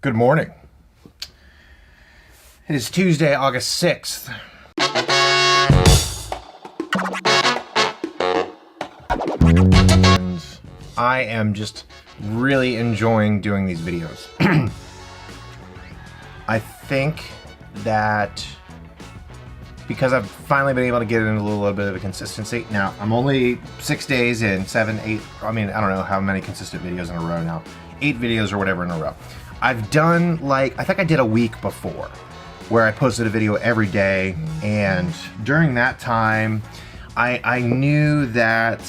Good morning. It is Tuesday, August 6th. And I am just really enjoying doing these videos. I think that because I've finally been able to get into a little bit of a consistency. Now, I'm only 6 days in, 7, 8, I don't know how many consistent videos in a row now. 8 videos or whatever in a row. I've done I think I did a week before where I posted a video every day, and during that time I knew that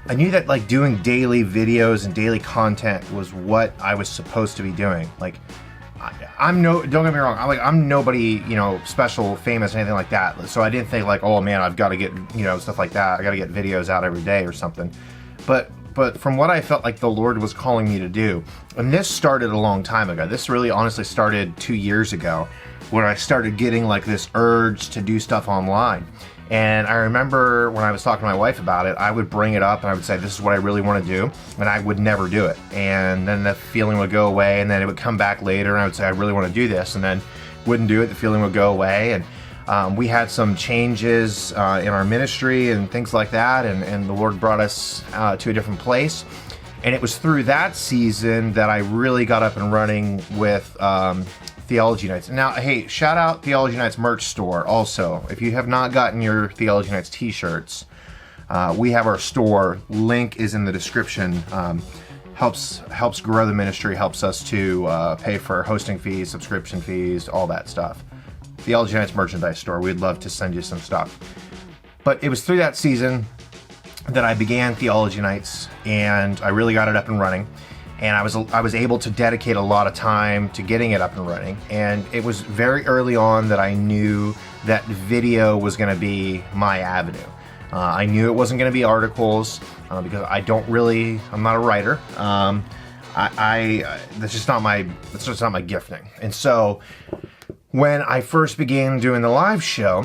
like doing daily videos and daily content was what I was supposed to be doing. Like don't get me wrong, I'm nobody, special, famous, anything like that. So I didn't think like, oh man, I've got to get, stuff like that. I got to get videos out every day or something. But from what I felt like the Lord was calling me to do, and this started a long time ago. This really honestly started 2 years ago when I started getting like this urge to do stuff online. And I remember when I was talking to my wife about it, I would bring it up and I would say, this is what I really want to do. And I would never do it. And then the feeling would go away, and then it would come back later and I would say, I really want to do this. And then wouldn't do it. The feeling would go away. And we had some changes in our ministry and things like that. And the Lord brought us to a different place. And it was through that season that I really got up and running with Theology Nights. Now, hey, shout out Theology Nights merch store also. If you have not gotten your Theology Nights t-shirts, we have our store. Link is in the description. Helps grow the ministry, helps us to pay for hosting fees, subscription fees, all that stuff. Theology Nights merchandise store. We'd love to send you some stuff. But it was through that season that I began Theology Nights, and I really got it up and running. And I was able to dedicate a lot of time to getting it up and running. And it was very early on that I knew that video was going to be my avenue. I knew it wasn't going to be articles because I'm not a writer. That's just not my gifting. And so when I first began doing the live show,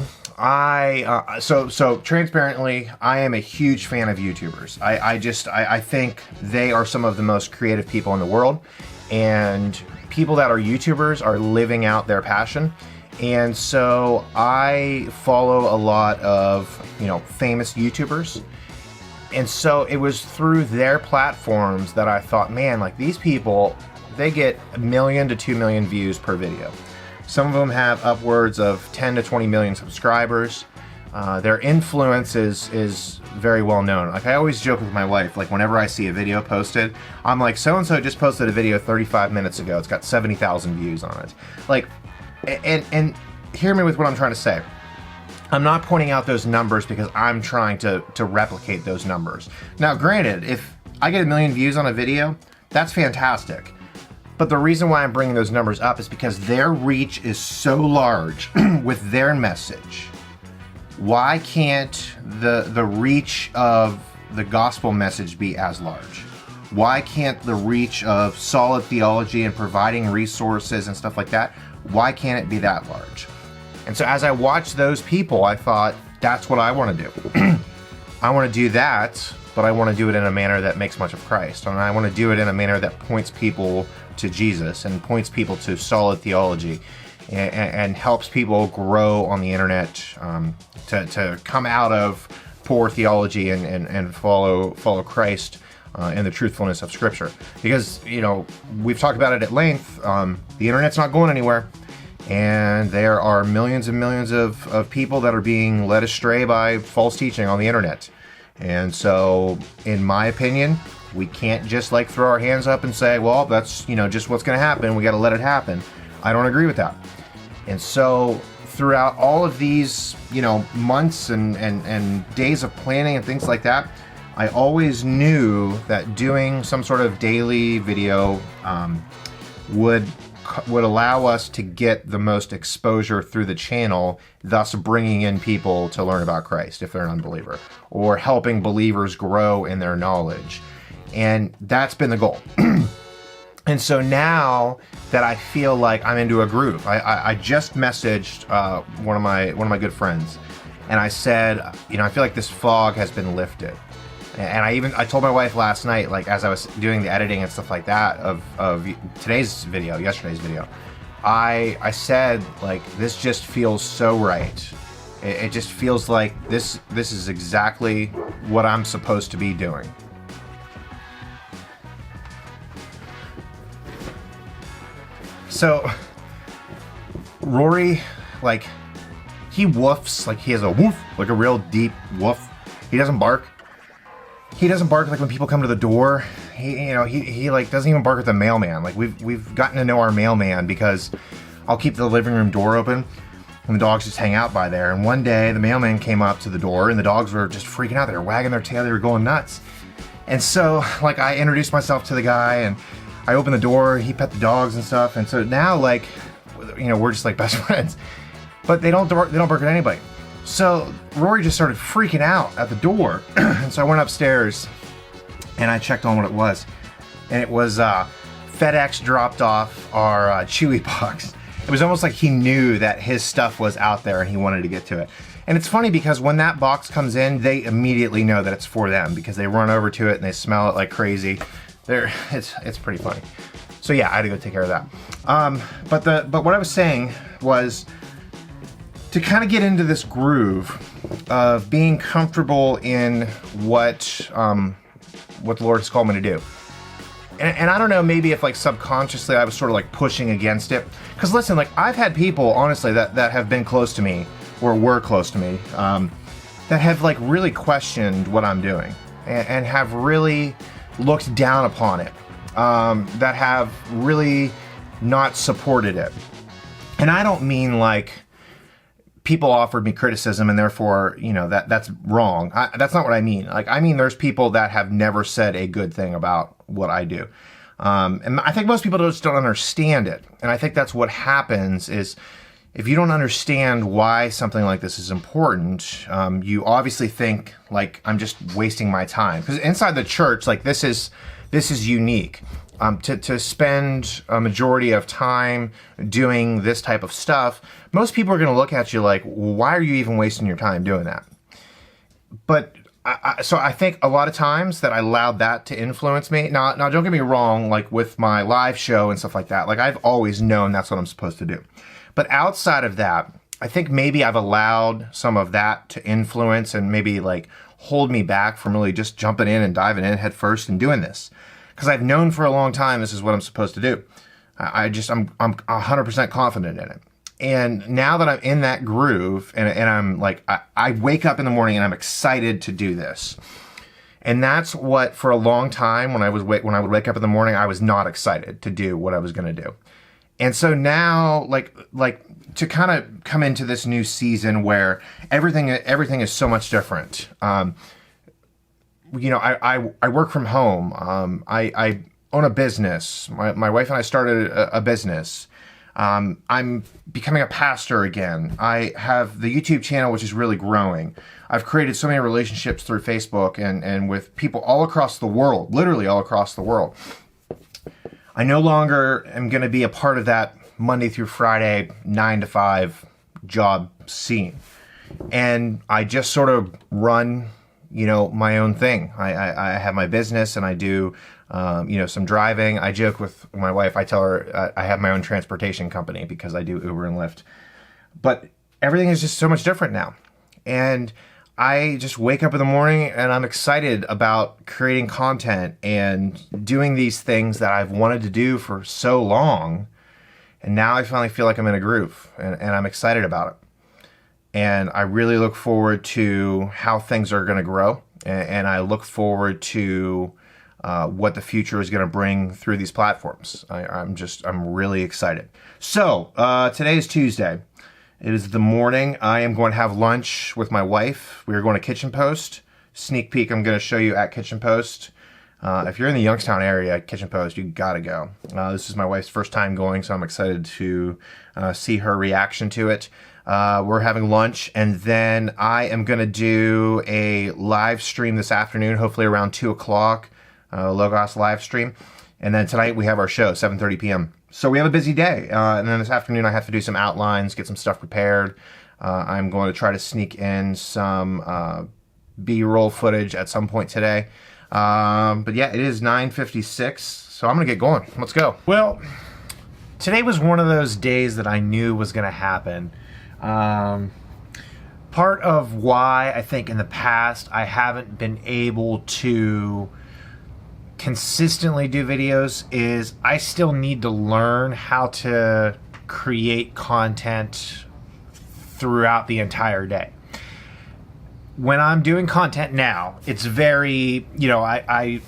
so transparently, I am a huge fan of YouTubers. I think they are some of the most creative people in the world, and people that are YouTubers are living out their passion. And so I follow a lot of, famous YouTubers. And so it was through their platforms that I thought, man, like these people, they get 1 million to 2 million views per video. Some of them have upwards of 10 to 20 million subscribers. Their influence is very well known. Like I always joke with my wife, like whenever I see a video posted, I'm like, so-and-so just posted a video 35 minutes ago. It's got 70,000 views on it. Like, and hear me with what I'm trying to say. I'm not pointing out those numbers because I'm trying to replicate those numbers. Now, granted, if I get 1 million views on a video, that's fantastic. But the reason why I'm bringing those numbers up is because their reach is so large with their message. Why can't the reach of the gospel message be as large? Why can't the reach of solid theology and providing resources and stuff like that, why can't it be that large? And so as I watched those people, I thought, that's what I want to do. I want to do that, but I want to do it in a manner that makes much of Christ. And I want to do it in a manner that points people to Jesus and points people to solid theology and helps people grow on the internet to come out of poor theology and follow Christ in the truthfulness of Scripture. Because, we've talked about it at length. The internet's not going anywhere. And there are millions and millions of people that are being led astray by false teaching on the internet. And so, in my opinion, we can't just throw our hands up and say, well, that's, just what's going to happen. We got to let it happen. I don't agree with that. And so throughout all of these, months and days of planning and things like that, I always knew that doing some sort of daily video would allow us to get the most exposure through the channel, thus bringing in people to learn about Christ if they're an unbeliever, or helping believers grow in their knowledge. And that's been the goal. And so now that I feel like I'm into a groove, I just messaged one of my good friends, and I said, I feel like this fog has been lifted. And I told my wife last night, like as I was doing the editing and stuff like that of yesterday's video, I said, like, this just feels so right. It just feels like this is exactly what I'm supposed to be doing. So Rory, like, he woofs, like he has a woof, like a real deep woof. He doesn't bark. He doesn't bark like when people come to the door. He like doesn't even bark at the mailman. Like we've gotten to know our mailman because I'll keep the living room door open and the dogs just hang out by there. And one day the mailman came up to the door and the dogs were just freaking out. They were wagging their tail. They were going nuts. And so like I introduced myself to the guy and I opened the door. He pet the dogs and stuff. And so now like, we're just like best friends. But they don't bark at anybody. So Rory just started freaking out at the door. And so I went upstairs and I checked on what it was. And it was FedEx dropped off our Chewy box. It was almost like he knew that his stuff was out there and he wanted to get to it. And it's funny because when that box comes in, they immediately know that it's for them because they run over to it and they smell it like crazy. It's pretty funny. So yeah, I had to go take care of that. But what I was saying was, to kind of get into this groove of being comfortable in what the Lord has called me to do. And I don't know, maybe if like subconsciously I was sort of like pushing against it. Because listen, like I've had people, honestly, that have been close to me or were close to me that have like really questioned what I'm doing and have really looked down upon it, that have really not supported it. And I don't mean like people offered me criticism and therefore, that's wrong. That's not what I mean. Like, I mean, there's people that have never said a good thing about what I do. And I think most people just don't understand it. And I think that's what happens is if you don't understand why something like this is important, you obviously think like I'm just wasting my time. Because inside the church, like this is unique. To spend a majority of time doing this type of stuff, most people are going to look at you like, why are you even wasting your time doing that? But so I think a lot of times that I allowed that to influence me. Now don't get me wrong, like with my live show and stuff like that, like I've always known that's what I'm supposed to do. But outside of that, I think maybe I've allowed some of that to influence and maybe like hold me back from really just jumping in and diving in head first and doing this. Because I've known for a long time this is what I'm supposed to do. I'm 100% confident in it. And now that I'm in that groove and I'm like, I wake up in the morning and I'm excited to do this. And that's what, for a long time, when I would wake up in the morning, I was not excited to do what I was going to do. And so now, like to kind of come into this new season where everything is so much different. I work from home. I own a business. My wife and I started a business. I'm becoming a pastor again. I have the YouTube channel, which is really growing. I've created so many relationships through Facebook and with people all across the world, literally all across the world. I no longer am going to be a part of that Monday through Friday 9 to 5 job scene. And I just sort of run my own thing. I have my business and I do, some driving. I joke with my wife. I tell her I have my own transportation company because I do Uber and Lyft. But everything is just so much different now. And I just wake up in the morning and I'm excited about creating content and doing these things that I've wanted to do for so long. And now I finally feel like I'm in a groove and I'm excited about it. And I really look forward to how things are going to grow. And I look forward to what the future is going to bring through these platforms. I'm really excited. So today is Tuesday. It is the morning. I am going to have lunch with my wife. We are going to Kitchen Post. Sneak peek, I'm going to show you at Kitchen Post. If you're in the Youngstown area, Kitchen Post, you got to go. This is my wife's first time going, so I'm excited to see her reaction to it. We're having lunch, and then I am going to do a live stream this afternoon, hopefully around 2 o'clock, Logos live stream. And then tonight we have our show, 7:30 p.m. So we have a busy day. And then this afternoon I have to do some outlines, get some stuff prepared. I'm going to try to sneak in some B-roll footage at some point today. But yeah, it is 9:56, so I'm gonna get going. Let's go. Well, today was one of those days that I knew was gonna happen. Part of why I think in the past I haven't been able to consistently do videos is I still need to learn how to create content throughout the entire day. When I'm doing content now, it's very, I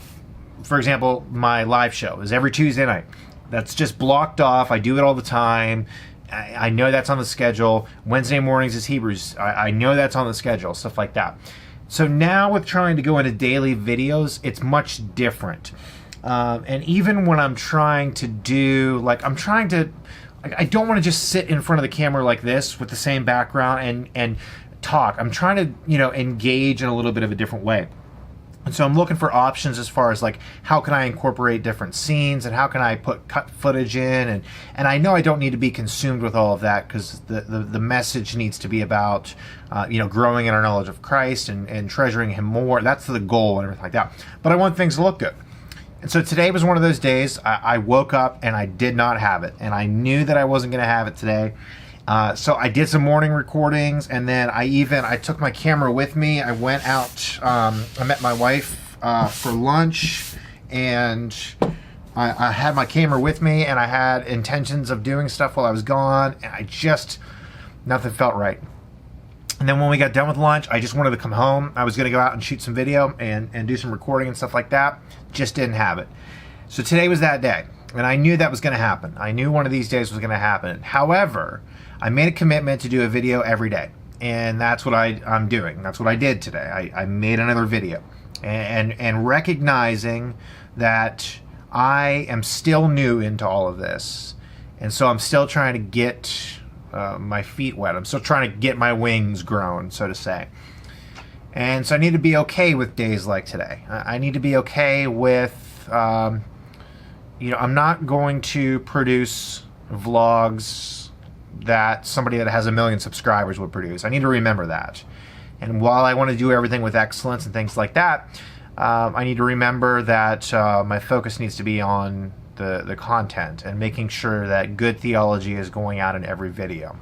for example, my live show is every Tuesday night. That's just blocked off. I do it all the time. I know that's on the schedule. Wednesday mornings is Hebrews. I know that's on the schedule, stuff like that. So now with trying to go into daily videos, it's much different. And even when I'm trying to do, I don't want to just sit in front of the camera like this with the same background and talk. I'm trying to, engage in a little bit of a different way. And so I'm looking for options as far as like, how can I incorporate different scenes and how can I put cut footage in? And I know I don't need to be consumed with all of that because the message needs to be about, growing in our knowledge of Christ and treasuring Him more. That's the goal and everything like that. But I want things to look good. And so today was one of those days I woke up and I did not have it. And I knew that I wasn't going to have it today. So I did some morning recordings, and then I took my camera with me. I went out, I met my wife for lunch, and I had my camera with me, and I had intentions of doing stuff while I was gone, and nothing felt right. And then when we got done with lunch, I just wanted to come home. I was going to go out and shoot some video and do some recording and stuff like that. Just didn't have it. So today was that day, and I knew that was going to happen. I knew one of these days was going to happen. However, I made a commitment to do a video every day, and that's what I'm doing. That's what I did today. I made another video, and recognizing that I am still new into all of this, and so I'm still trying to get my feet wet. I'm still trying to get my wings grown, so to say. And so I need to be okay with days like today. I need to be okay with, I'm not going to produce vlogs that somebody that has 1 million subscribers would produce. I need to remember that. And while I want to do everything with excellence and things like that, I need to remember that my focus needs to be on the content and making sure that good theology is going out in every video.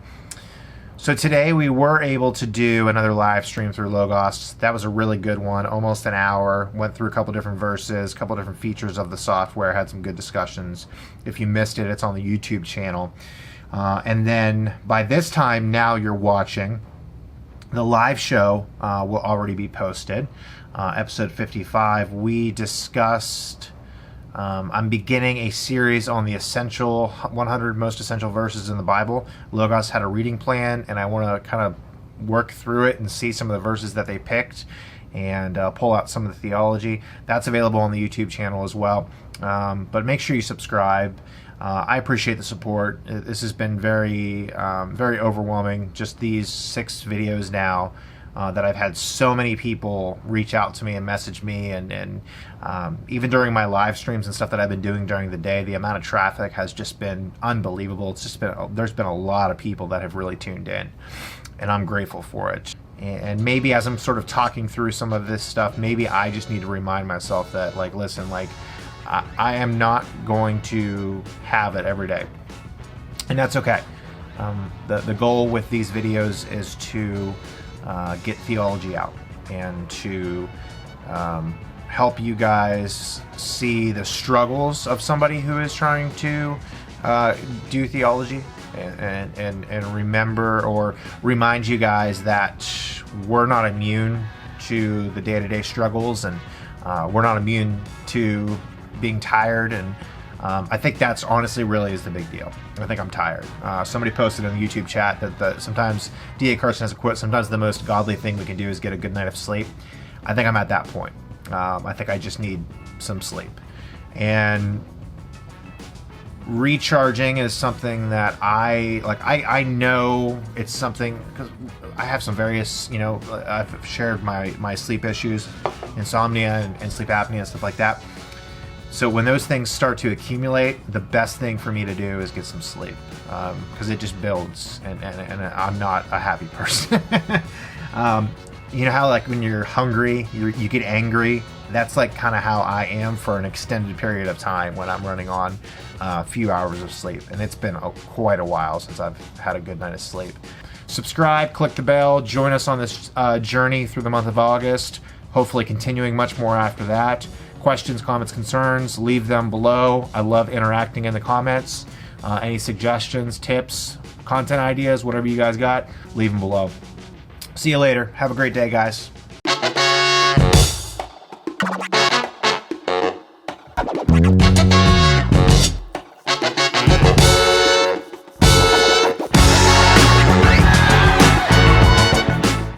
So today we were able to do another live stream through Logos. That was a really good one, almost an hour. Went through a couple different verses, a couple different features of the software, had some good discussions. If you missed it, it's on the YouTube channel. And then by this time now you're watching, the live show will already be posted. Episode 55, we discussed, I'm beginning a series on the 100 most essential verses in the Bible. Logos had a reading plan, and I want to kind of work through it and see some of the verses that they picked and pull out some of the theology. That's available on the YouTube channel as well. But make sure you subscribe. I appreciate the support. This has been very, very overwhelming. Just these 6 videos now that I've had so many people reach out to me and message me, and even during my live streams and stuff that I've been doing during the day, the amount of traffic has just been unbelievable. There's been a lot of people that have really tuned in, and I'm grateful for it. And maybe as I'm sort of talking through some of this stuff, maybe I just need to remind myself that, listen, I am not going to have it every day, and that's okay. The goal with these videos is to get theology out and to help you guys see the struggles of somebody who is trying to do theology, and remember or remind you guys that we're not immune to the day-to-day struggles, and we're not immune to being tired, and I think that's honestly really is the big deal. I think I'm tired. Somebody posted in the YouTube chat that sometimes D.A. Carson has a quote, sometimes the most godly thing we can do is get a good night of sleep. I think I'm at that point. I think I just need some sleep. And recharging is something that I know it's something, because I have some various, I've shared my sleep issues, insomnia and sleep apnea and stuff like that. So when those things start to accumulate, the best thing for me to do is get some sleep, because it just builds, and I'm not a happy person. You know how like when you're hungry, you get angry? That's like kind of how I am for an extended period of time when I'm running on a few hours of sleep. And it's been quite a while since I've had a good night of sleep. Subscribe, click the bell, join us on this journey through the month of August, hopefully continuing much more after that. Questions, comments, concerns, leave them below. I love interacting in the comments. Any suggestions, tips, content ideas, whatever you guys got, leave them below. See you later. Have a great day, guys.